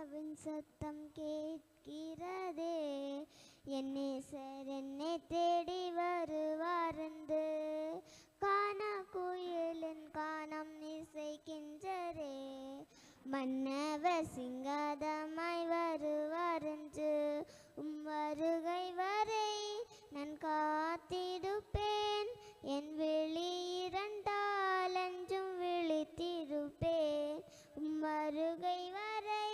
புறாவின் சத்தம் கேட்கிறதே, என் நேசர் என்னை தேடி வருவார்ந்து. காண குயிலின் கானம் இசைக்கின்றதே, மன்னவர் சிங்காதமாய் வருவார்ந்து. வருகை வரை நான் காத்திருப்பேன், என் விழி இரண்டால் அஞ்சும் விழித்திருப்பேன். வருகை வரை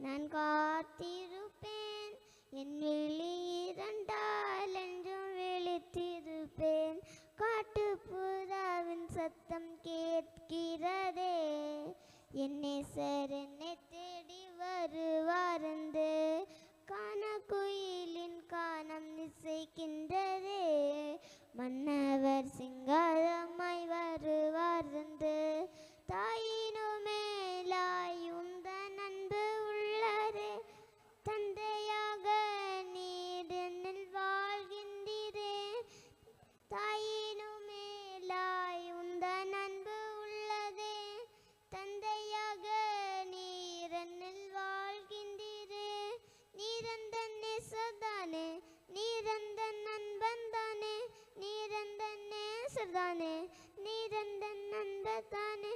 நான் காத்திருப்பேன், என் விழி இரண்டால் அஞ்சும் விழித்திருப்பேன். காட்டுப்புறாவின் சத்தம் கேட்கிறதே, என் நேசர் என்னை தேடி வருவார்ந்து. காண குயிலின் கானம் இசைக்கின்றதே, மன்னவர் சிங்காதமாய் வருவார்ந்து. தாயினும் மேலாய் உந்தன் அன்பு உள்ளதே, தந்தையாக நீர் என்னில் வாழ்கின்றீரே. தாயினும் மேலாய் உந்தன் அன்பு உள்ளதே, தந்தையாக நீர் என்னில் வாழ்கின்றீரே. நீரந்தன் நேசர்தானே, நீரந்தன் நண்பன்தானே, நீரந்தன் நேசர்தானே, நீரந்தன் நண்பர்தானே.